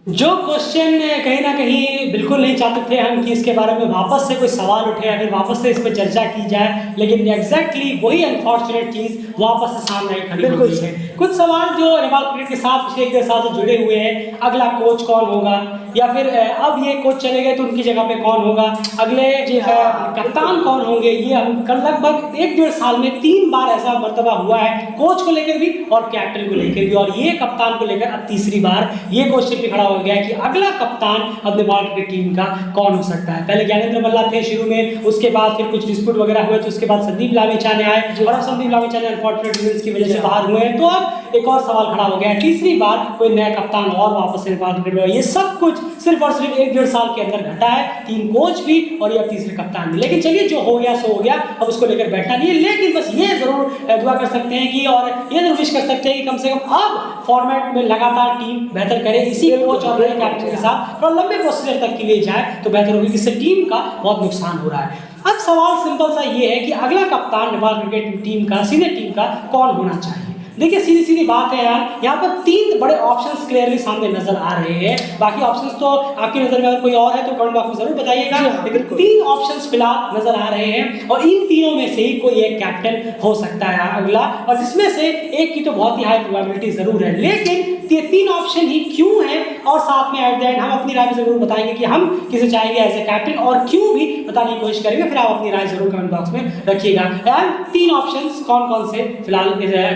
जो क्वेश्चन कहीं ना कहीं बिल्कुल नहीं चाहते थे हम कि इसके बारे में वापस से कोई सवाल उठे या फिर वापस से इस पर चर्चा की जाए, लेकिन एग्जैक्टली वही अनफॉर्चुनेट चीज़ वापस से सामने खड़ी हो गई है। कुछ सवाल जो नेपाल क्रिकेट के साथ पिछले 1 साल से जुड़े हुए हैं, अगला कोच कौन होगा, या फिर अब ये कोच चले गए तो उनकी जगह पे कौन होगा, अगले कप्तान कौन होंगे। ये हम कल लगभग 1-1.5 साल में 3 बार ऐसा मर्तबा हुआ है, कोच को लेकर भी और कैप्टन को लेकर भी, और ये कप्तान को लेकर अब तीसरी बार ये क्वेश्चन भी खड़ा हो गया है कि अगला कप्तान अब नेपाल क्रिकेट टीम का कौन हो सकता है। पहले ज्ञानेंद्र मल्ला थे शुरू में, उसके बाद फिर कुछ डिस्प्यूट वगैरह हुए तो उसके बाद संदीप लामिछाने ने आए, और अब संदीप लामिछाने ने अनफॉर्चुनेट रीजंस की वजह से बाहर हुए हैं। तो अब एक और सवाल खड़ा हो गया है, तीसरी बार कोई नया कप्तान और वापस से नेपाल क्रिकेट में। ये सब कुछ सिर्फ और सिर्फ 1-1.5 साल के अंदर घटा है, 3 कोच भी और ये तीसरे कप्तान भी। लेकिन चलिए, जो हो गया सो हो गया, अब उसको लेकर बैठना नहीं है। लेकिन बस ये जरूर दुआ कर सकते हैं कि, और ये जरूर विश कर सकते हैं कि कम से कम अब फॉर्मेट में लगातार टीम बेहतर करे, इसी कोच और नए कैप्टन के साथ और लंबे प्रोसीजर तक के लिए जाए तो बेहतर होगी, जिससे टीम का बहुत नुकसान हो रहा है। अब सवाल सिंपल सा ये है कि अगला कप्तान नेपाल क्रिकेट टीम का, सीनियर टीम का कौन होना चाहिए। देखिए, सीधी सीधी बात है यार, यहाँ पर 3 बड़े ऑप्शंस क्लियरली सामने नजर आ रहे हैं। बाकी ऑप्शंस तो आपकी नजर में अगर कोई और है तो कमेंट बॉक्स में जरूर बताइएगा, लेकिन 3 ऑप्शंस फिलहाल नजर आ रहे हैं और इन तीनों में से ही कोई एक कैप्टन हो सकता है अगला, और जिसमें से एक की तो बहुत ही हाई प्रोबेबिलिटी जरूर है। लेकिन ये 3 ऑप्शन ही क्यों है, और साथ में एट द एंड हम अपनी राय जरूर बताएंगे कि हम किसे चाहेंगे एज ए कैप्टन और क्यों भी बताने की कोशिश करेंगे। फिर आप अपनी राय जरूर कमेंट बॉक्स में रखिएगा। एंड 3 ऑप्शंस कौन कौन से फिलहाल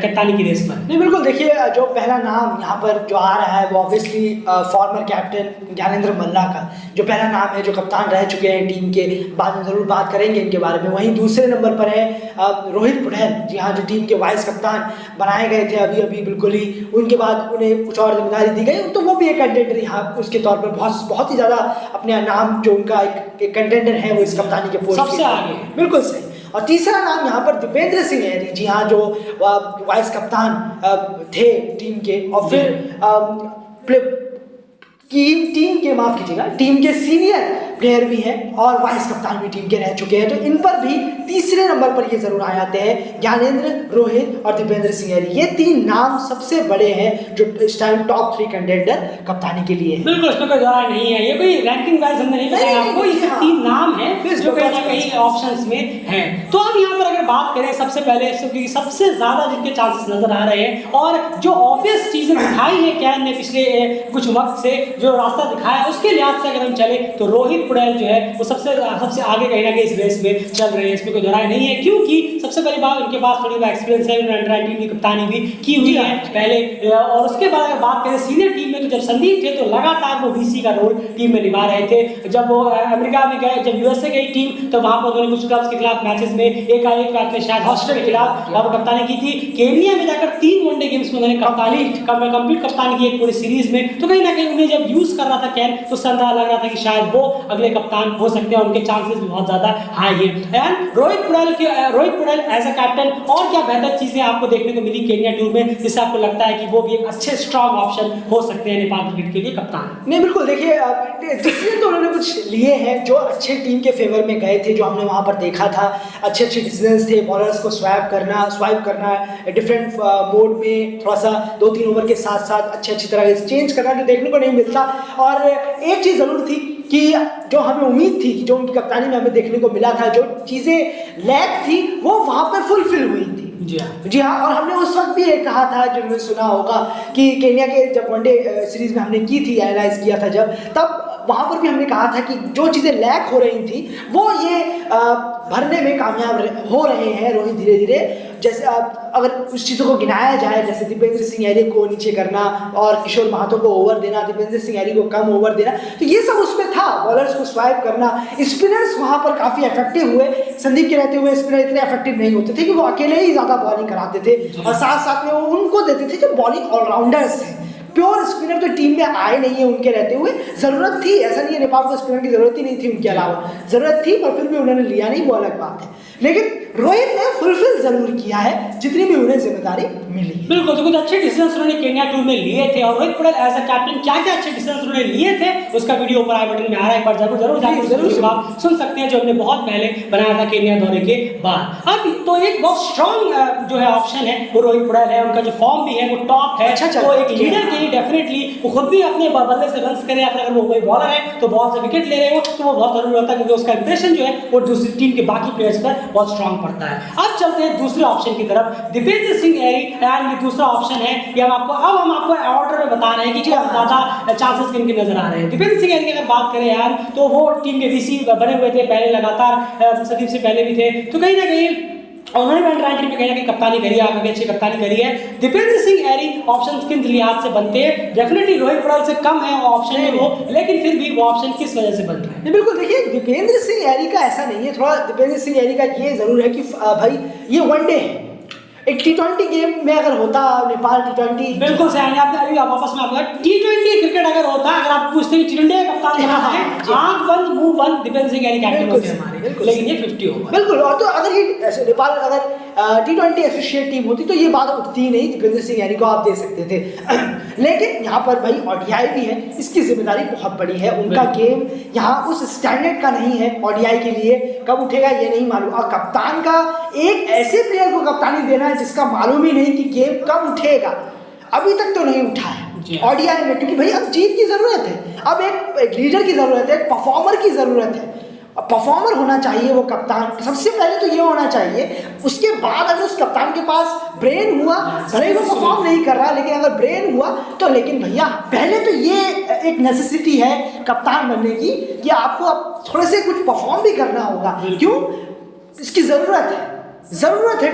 कप्तानी की रेस में। नहीं, बिल्कुल। देखिए, जो पहला नाम यहाँ पर जो आ रहा है वो ऑब्वियसली फॉर्मर कैप्टन ज्ञानेंद्र मल्ला का जो पहला नाम है, जो कप्तान रह चुके हैं टीम के, बाद में जरूर बात करेंगे इनके बारे में। वहीं दूसरे नंबर पर है रोहित पटेल, जी हाँ, जो टीम के वाइस कप्तान बनाए गए थे अभी अभी बिल्कुल ही, उनके बाद उन्हें कुछ और जिम्मेदारी दी गई, तो वो भी एक कंटेंडर यहाँ उसके तौर पर बहुत ही ज़्यादा अपने नाम, जो उनका एक कंटेंडर है वो इस कप्तानी के पोस्ट सबसे आगे। बिल्कुल सही। और तीसरा नाम यहाँ पर दीपेंद्र सिंह है, जी हाँ, जो वाइस कप्तान थे टीम के, और फिर टीम के माफ कीजिएगा, टीम के सीनियर प्लेयर भी हैं और वाइस कप्तान भी टीम के रह चुके हैं। तो इन पर भी तीसरे नंबर पर ये जरूर आ जाते हैं, ज्ञानेंद्र, रोहित और दीपेंद्र सिंह। ये 3 नाम सबसे बड़े हैं जो इस टाइम टॉप 3 कंटेंडर कप्तानी के लिए। बिल्कुल, इसमें कोई दौरान नहीं है, ये कोई रैंकिंग वाइज हमने नहीं बताया आपको, ये 3 नाम हैं जो कहीं ना कहीं ऑप्शंस में हैं। तो अब यहाँ पर अगर बात करें सबसे पहले, क्योंकि सबसे ज्यादा जिनके चांसेस नजर आ रहे हैं और जो ऑब्वियस चीजें दिखाई है कैन ने पिछले कुछ वक्त से, जो रास्ता दिखाया उसके लिहाज से अगर हम चले तो रोहित पटेल जो है वो सबसे आगे कहीं ना कहीं इस रेस में चल रहे हैं, इसमें कोई दोहराई नहीं है। क्योंकि सबसे पहली बात, उनके पास थोड़ी बहुत एक्सपीरियंस है, उन्होंने अंडर-19 की कप्तानी भी की हुई है पहले। और उसके बाद अगर बात करें सीनियर टीम में, तो जब संदीप थे तो लगातार वो वीसी का रोल टीम में निभा रहे थे। जब वो अमेरिका में गए, जब यूएसए गई टीम, तो वहां पर उन्होंने कुछ क्लब्स के खिलाफ मैचेस में एक मैच में शायद ऑस्ट्रेलिया के खिलाफ वहां पर कप्तानी की थी। केन्या में जाकर 3 वनडे गेम्स में उन्होंने कंप्लीट कप्तानी की एक पूरी सीरीज में। तो कहीं ना कहीं उन्हें जब यूज कर रहा था कैन, तो संदेह लग रहा था कि शायद वो अगले कप्तान हो सकते हैं, उनके चांसेस भी बहुत ज्यादा हाई है। And Rohit Patel as a captain, और क्या बेहतर चीजें आपको देखने को मिली केन्या टूर में, जिससे आपको लगता है कि वो भी एक अच्छे स्ट्रॉन्ग ऑप्शन हो सकते हैं नेपाल क्रिकेट के लिए कप्तान। नहीं, बिल्कुल। देखिए, डिसीजन तो उन्होंने कुछ लिए हैं जो अच्छे टीम के फेवर में गए थे, जो हमने वहां पर देखा था। अच्छे डिसीजन थे, बॉलर्स को स्वाइप करना डिफरेंट मोड में, थोड़ा सा 2-3 ओवर के साथ साथ अच्छी तरह से चेंज करना, जो देखने को नहीं मिलता। और एक चीज़ ज़रूर थी कि जो हमें उम्मीद थी, जो उनकी कप्तानी में हमें देखने को मिला था, जो चीज़ें लैक थी वो वहाँ पर फुलफिल हुई थी। जी हाँ। और हमने उस वक्त भी ये कहा था, जो हमने सुना होगा, कि केन्या के जब वनडे सीरीज में हमने की थी, एनालाइज किया था जब, तब वहाँ पर भी हमने कहा था कि जो चीज़ें लैक हो रही थी वो ये भरने में कामयाब हो रहे हैं रोहित धीरे धीरे। जैसे अगर उस चीज़ों को गिनाया जाए, जैसे दीपेंद्र सिंह यारी को नीचे करना और किशोर महतो को ओवर देना, दीपेंद्र सिंह यारी को कम ओवर देना, तो ये सब उसमें था। बॉलर्स को स्वाइप करना, स्पिनर्स वहाँ पर काफ़ी इफेक्टिव हुए। संदीप के रहते हुए स्पिनर इतने इफेक्टिव नहीं होते थे कि वो अकेले ही ज़्यादा बॉलिंग कराते थे, और साथ साथ में वो उनको देते थे जो बॉलिंग ऑलराउंडर्स हैं। प्योर स्पिनर तो टीम में आए नहीं है उनके रहते हुए। ज़रूरत थी, ऐसा नहीं है नेपाल को स्पिनर की ज़रूरत ही नहीं थी, उनके अलावा ज़रूरत थी, पर फिर भी उन्होंने लिया नहीं, वो अलग बात है। लेकिन रोहित ने फुलफिल जरूर किया है जितनी भी उन्हें जिम्मेदारी मिली। बिल्कुल, तो कुछ अच्छे डिसीजंस उन्होंने केन्या टूर में लिए थे और Rohit Patel as a captain क्या क्या अच्छे डिसीजंस उन्होंने लिए थे उसका वीडियो ऊपर आई बटन में आ रहा है, एक बार जरूर जाकर आप सुन सकते हैं, जो हमने बहुत पहले बनाया था केन्या दौरे के बाद। अब तो एक बहुत स्ट्रॉन्ग जो है ऑप्शन है वो रोहित पटेल है, उनका जो फॉर्म भी है वो टॉप है। तो एक लीडर के लिए डेफिनेटली वो खुद भी अपने बल्ले से रन करे या फिर अगर वो कोई बॉलर है तो बॉल से विकेट ले रहे हो तो वो बहुत जरूरी होता है, क्योंकि उसका इंप्रेशन जो है वो दूसरी टीम के बाकी प्लेयर्स पर बहुत स्ट्रॉन्ग पड़ता है। अब चलते हैं दूसरे ऑप्शन की तरफ, दीपेंद्र सिंह एरी। एंड ये दूसरा ऑप्शन है कि हम आपको ऑर्डर में बता रहे हैं कि ज्यादा चांसेस किनके नजर आ रहे हैं। दीपेंद्र सिंह एरी की अगर बात करें यार तो वो टीम के वीसी बने हुए थे पहले, लगातार सदीप से पहले भी थे, तो कहीं ना कहीं उन्होंने भी अंडर 19 में कहीं ना कहीं कप्तानी करी है, आगे अच्छी कप्तानी करी है। दीपेंद्र सिंह एरी ऑप्शन किन लिहाज से बनते हैं, डेफिनेटली रोहित पटेल से कम है ऑप्शन में वो, लेकिन फिर भी वो ऑप्शन किस वजह से बन रहा है? बिल्कुल, देखिए दीपेंद्र सिंह एरी का ऐसा नहीं है, थोड़ा दीपेंद्र सिंह एरी का ये जरूर है कि भाई ये वनडे है, एक T20 गेम में अगर होता नेपाल T20, बिल्कुल सही आपने अभी वापस में आपका T20 क्रिकेट अगर होता, अगर आप पूछते हैं T20 का कप्तान बना है, आंख बंद मुंह बंद दीपेंद्र सिंह एरी कैप्टन होते हैं हमारे, लेकिन ये 50 ओवर बिल्कुल। और तो अगर ये नेपाल अगर T20 एसोसिएट टीम होती तो ये बात उठती नहीं, दीपेंद्र सिंह एरी को आप दे सकते थे। लेकिन यहाँ पर भाई ODI भी है, इसकी जिम्मेदारी बहुत बड़ी है, उनका गेम यहाँ उस स्टैंडर्ड का नहीं है, ODI के लिए कब उठेगा ये नहीं मालूम। और कप्तान का एक ऐसे प्लेयर को कप्तानी देना जिसका मालूम ही नहीं कि गेम कब उठेगा, अभी तक तो नहीं उठा है ODI में, क्योंकि भाई अब जीत की जरूरत है, अब एक लीडर की जरूरत है, एक परफॉर्मर की जरूरत है। परफॉर्मर होना चाहिए वो कप्तान, सबसे पहले तो ये होना चाहिए, उसके बाद अगर उस कप्तान के पास ब्रेन हुआ, भले वो परफॉर्म नहीं कर रहा लेकिन अगर ब्रेन हुआ तो, लेकिन भैया पहले तो ये एक नेसेसिटी है कप्तान बनने की कि आपको अब थोड़े से कुछ परफॉर्म भी करना होगा। क्यों? इसकी ज़रूरत है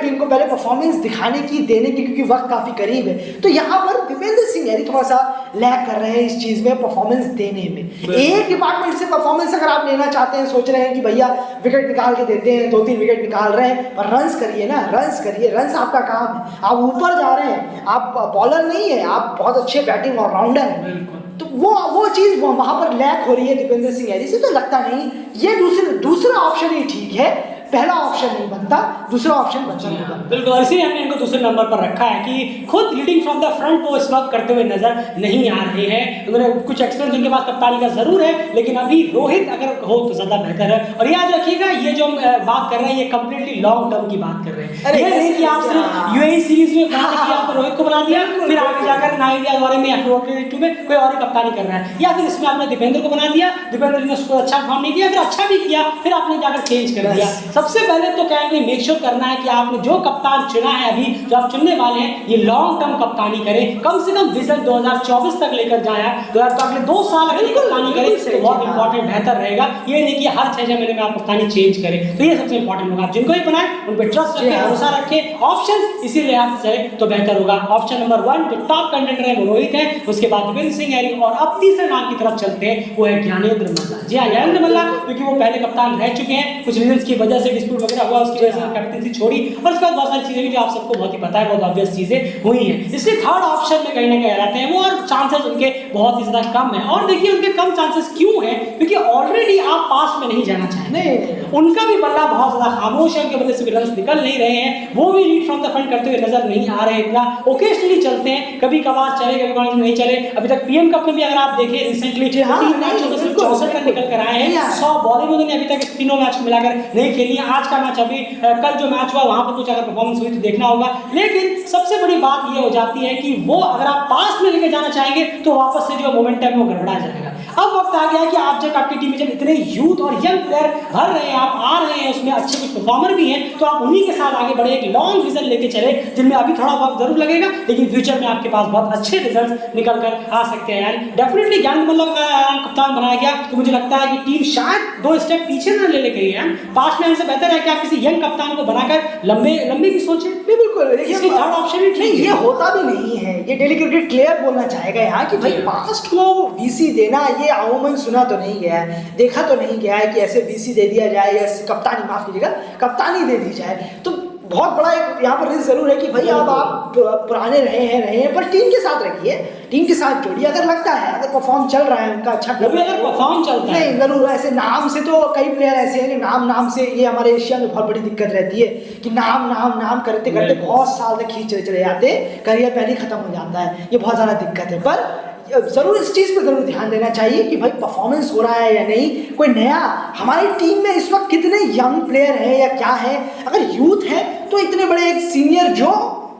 टीम को पहले परफॉर्मेंस दिखाने की, देने की, क्योंकि वक्त काफ़ी करीब है। तो यहाँ पर दीपेंद्र सिंह एरी थोड़ा सा लैग कर रहे हैं इस चीज़ में, परफॉर्मेंस देने में। एक डिपार्टमेंट से परफॉर्मेंस अगर आप लेना चाहते हैं, सोच रहे हैं कि भैया विकेट निकाल के देते हैं, 2-3 विकेट निकाल रहे हैं, पर रन्स करिए ना, रन्स आपका काम है। आप ऊपर जा रहे हैं, आप बॉलर नहीं है, आप बहुत अच्छे बैटिंग ऑलराउंडर हैं, तो वो चीज़ वहाँ पर लैग हो रही है दीपेंद्र सिंह एरी से। तो लगता नहीं ये दूसरा ऑप्शन ही ठीक है, पहला ऑप्शन नहीं बनता, दूसरा ऑप्शन बनता होगा। बिल्कुल, इसीलिए हमने इनको दूसरे नंबर पर रखा है कि खुद लीडिंग फ्रॉम द फ्रंट वो इस वक्त करते हुए नजर नहीं आ रहे हैं। उन्होंने कुछ एक्सपीरियंस उनके पास कप्तानी का जरूर है, लेकिन अभी रोहित अगर हो तो ज्यादा बेहतर है। और याद रखिएगा ये जो हम बात कर रहे हैं ये कंप्लीटली लॉन्ग टर्म की बात कर रहे हैं, ये नहीं कि आप सिर्फ यूएई सीरीज में आपने रोहित को बना दिया, फिर आगे जाकर 9 इंडिया दौरे में या फिर में कोई और कप्तानी कर रहा है, या फिर इसमें आपने दीपेंद्र को बना दिया, दीपेंद्र ने उसको अच्छा परफॉर्म नहीं किया, फिर अच्छा भी किया, फिर आपने जाकर चेंज कर दिया। सबसे पहले तो क्या है, मेक श्योर करना है कि आपने जो कप्तान चुना है, अभी जो आप चुनने वाले हैं, ये लॉन्ग टर्म कप्तानी करें, कम से कम विजन 2024 तक लेकर जाए, तो अगले 2 साल अगर कप्तानी करें तो बहुत इंपॉर्टेंट बेहतर रहेगा। ये नहीं कि हर 6 महीने में आप कप्तानी चेंज करें, तो ये सबसे इंपॉर्टेंट होगा। आप जिनको भी बनाए उन पर ट्रस्ट रखें, भरोसा रखें, ऑप्शन इसी लिहाज से चले तो बेहतर होगा। ऑप्शन नंबर 1 जो टॉप कंटेंडर है वो रोहित है, उसके बाद दीपेंद्र सिंह एरी, और अब तीसरे नाम की तरफ चलते हैं वो है ज्ञानेंद्र मल्ला। जी हाँ, ज्ञानेंद्र मल्ला, क्योंकि वो पहले कप्तान रह चुके हैं, कुछ रीजंस की वजह से डिस्प्यूट वगैरह हुआ, उसकी वजह से कैप्टनसी छोड़ी, और उसके बाद बहुत सारी चीजें भी जो आप सबको बहुत ही पता है, बहुत ऑब्वियस चीजें हुई हैं, इसलिए थर्ड ऑप्शन में कहीं ना कहीं रहते हैं वो, और चांसेस उनके बहुत ही ज्यादा कम है। और देखिए उनके कम चांसेस क्यों हैं, क्योंकि ऑलरेडी आप पास में नहीं जाना चाहते, उनका भी बल्ला बहुत ज्यादा खामोश है, उनकी वजह से भी रन निकल नहीं रहे हैं, वो भी लीड फ्रॉम द फ्रंट करते हुए नजर नहीं आ रहे हैं, इतना ओकेजनली चलते हैं, कभी कभार चले, कभी कभार नहीं चले। अभी तक पीएम कप में भी अगर आप देखें रिसेंटली 3 मैचों में सिर्फ 64 रन निकल कर आए हैं, 100 बॉलिंग उन्होंने अभी तक तीनों मैच को मिलाकर नहीं खेली है। आज का मैच अभी कल जो मैच हुआ वहां पर कुछ अगर परफॉर्मेंस हुई तो देखना होगा, लेकिन सबसे बड़ी बात ये हो जाती है कि वो अगर आप पास में लेके जाना चाहेंगे तो वापस से जो मोमेंटम है वो गड़बड़ा जाएगा। अब वक्त आ गया है कि आप जब आपकी टीम में जब इतने यूथ और यंग प्लेयर भर रहे हैं, आप आ रहे हैं, उसमें अच्छे कुछ परफॉर्मर भी हैं, तो आप उन्हीं के साथ आगे बढ़े, एक लॉन्ग विजन लेके चले, जिनमें अभी थोड़ा वक्त जरूर लगेगा, लेकिन फ्यूचर में आपके पास बहुत अच्छे रिजल्ट निकल कर आ सकते हैं। डेफिनेटली ज्ञानेंद्र मल्ला का कप्तान बनाया गया तो मुझे लगता है कि टीम शायद 2 स्टेप पीछे न ले गई है, पास में हमसे बेहतर है कि आप किसी यंग कप्तान को बनाकर लंबे की सोचें। बिल्कुल, देखिए थर्ड ऑप्शन ही नहीं, ये होता भी नहीं है, ये डेली क्रिकेट प्लेयर बोलना चाहेगा यहाँ कि भाई पास्ट को वीसी देना, ये अमूमन सुना तो नहीं गया है, देखा तो नहीं गया है कि ऐसे वीसी दे दिया जाए या कप्तानी, माफ कीजिएगा, कप्तानी दे दी जाए। तो बहुत बड़ा एक यहाँ पर रिस्क जरूर है कि भाई अब आप पुराने रहे हैं पर टीम के साथ रखिए, टीम के साथ जोड़िए। अगर लगता है अगर परफॉर्म चल रहा है उनका अच्छा, वो भी अगर परफॉर्म चलता है, नहीं जरूर ऐसे नाम से तो कई प्लेयर ऐसे हैं कि नाम से ये हमारे एशिया में बहुत बड़ी दिक्कत रहती है कि नाम करते करते बहुत साल तक खींच चले जाते, करियर पहले ही खत्म हो जाता है, ये बहुत ज़्यादा दिक्कत है। पर जरूर इस चीज़ पर जरूर ध्यान देना चाहिए कि भाई परफॉर्मेंस हो रहा है या नहीं, कोई नया हमारी टीम में इस वक्त कितने यंग प्लेयर हैं या क्या है। अगर यूथ है तो इतने बड़े एक सीनियर जो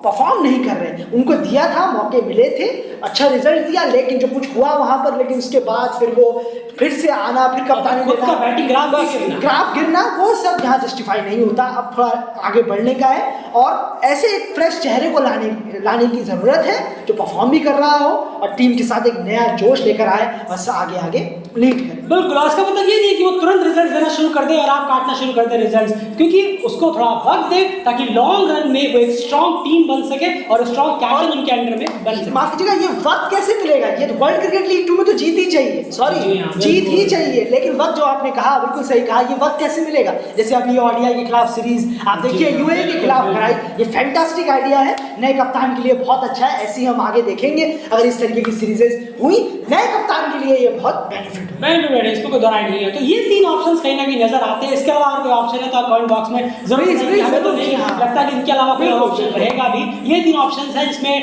परफॉर्म नहीं कर रहे, उनको दिया था, मौके मिले थे, अच्छा रिजल्ट दिया, लेकिन जो कुछ हुआ वहां पर, लेकिन उसके बाद फिर वो फिर से आना, फिर कप्तानी देना, बैटिंग ग्राफ गिरना, वो सब यहाँ जस्टिफाई नहीं होता। अब थोड़ा आगे बढ़ने का है और ऐसे एक फ्रेश चेहरे को लाने की ज़रूरत है जो परफॉर्म भी कर रहा हो और टीम के साथ एक नया जोश लेकर आए, बस आगे लीड करे। बिल्कुल, उसका मतलब ये नहीं कि वो तुरंत रिजल्ट देना शुरू कर दे और आप काटना शुरू कर दे रिजल्ट्स, क्योंकि उसको थोड़ा वक्त दे ताकि लॉन्ग रन में वो एक स्ट्रॉन्ग टीम बन सके और स्ट्रॉन्ग कैप्टन उनके अंडर में बन सके। माफ कीजिएगा, ये वक्त कैसे मिलेगा? ये तो वर्ल्ड क्रिकेट लीग 2 में तो जीत ही चाहिए, जीत ही चाहिए, लेकिन वक्त जो आपने कहा बिल्कुल सही कहा, ये वक्त कैसे मिलेगा? जैसे अभी ओडीआई के खिलाफ सीरीज आप देखिए यूएई के खिलाफ कराई, ये फैंटास्टिक आइडिया है, नए कप्तान के लिए बहुत अच्छा है। ऐसे ही हम आगे देखेंगे अगर इस तरीके की सीरीजेस हुई, नए कप्तान के लिए ये बहुत बेनिफिट है, इसको कोई दोहराई नहीं है। तो ये 3 ऑप्शंस कहीं ना कहीं नजर आते हैं। इसके अलावा कोई ऑप्शन है तो आप कमेंट बॉक्स में जरूर बताइए। हमें तो नहीं लगता कि इनके अलावा कोई ऑप्शन रहेगा भी। ये 3 ऑप्शंस हैं जिसमें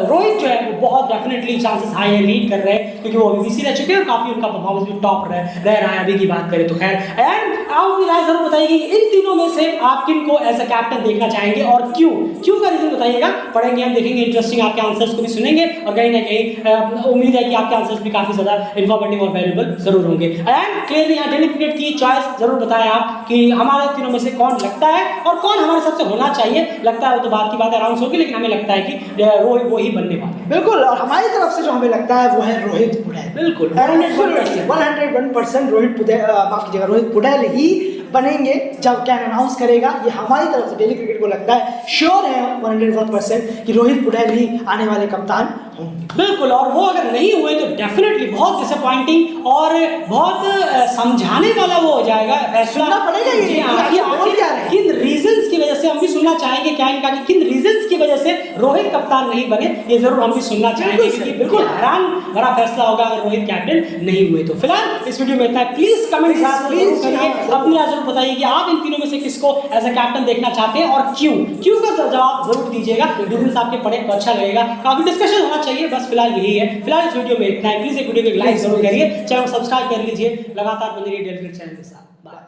रोहित जो है वो बहुत डेफिनेटली चांसेस हाई है, लीड कर रहे हैं, क्योंकि वो बीबीसी रह चुके हैं और काफी उनका परफॉर्मेंस भी टॉप रह रहा है अभी की बात करें तो। खैर, एंड आप अपनी राय जरूर बताइए कि इन तीनों में से आप किन को एज अ कैप्टन देखना चाहेंगे और क्यों का रीजन बताइएगा। पढ़ेंगे, हम देखेंगे, इंटरेस्टिंग आपके आंसर्स को भी सुनेंगे और कहीं ना कहीं उम्मीद है कि आपके आंसर्स भी काफी ज्यादा इन्फॉर्मेटिव और वैल्यूएबल जरूर होंगे। एंड क्लियरली यहाँ डेली क्रिकेट की चॉइस जरूर बताएं आप कि हमारे तीनों में से कौन लगता है और कौन हमारे सबसे होना चाहिए। लगता है वो तो बात की बात अनाउंस होगी, लेकिन हमें लगता है कि रोहित वो ही बनने वाला है। बिल्कुल, और हमारी तरफ से जो हमें लगता है वो है रोहित पुडेल। बिल्कुल 101% रोहित पुडेल ही बनेंगे जब कैन अनाउंस करेगा। ये हमारी तरफ से डेली क्रिकेट को लगता है, श्योर है 101% कि रोहित पुडेल ही आने वाले कप्तान होंगे। बिल्कुल, और वो अगर नहीं हुए तो डेफिनेटली बहुत डिसअपॉइंटिंग और बहुत समझाने वाला वो हो जाएगा। सुनना पड़ेगा ये किन रीजंस की वजह से, हम भी सुनना चाहेंगे क्या इनका कि किन रीजंस की वजह से रोहित कप्तान नहीं बने, ये जरूर हम भी सुनना चाहेंगे, क्योंकि बिल्कुल हैरान भरा फैसला होगा अगर रोहित कैप्टन नहीं हुए तो। फिलहाल इस वीडियो में इतना है। प्लीज कमेंट जरूर करिए, अपनी राय जरूर बताइए कि आप इन तीनों में से किसको एज अ कैप्टन देखना चाहते हैं और क्यों का जवाब जरूर दीजिएगा। रीजंस आपके पढ़े तो अच्छा लगेगा, काफी डिस्कशन होना चाहिए। बस फिलहाल यही है, फिलहाल इस वीडियो में इतना है। प्लीज एक वीडियो को लाइक जरूर करिए, चैनल सब्सक्राइब कर लीजिए, लगातार बने रहिए डेली क्रिकेट चैनल के साथ। बाय।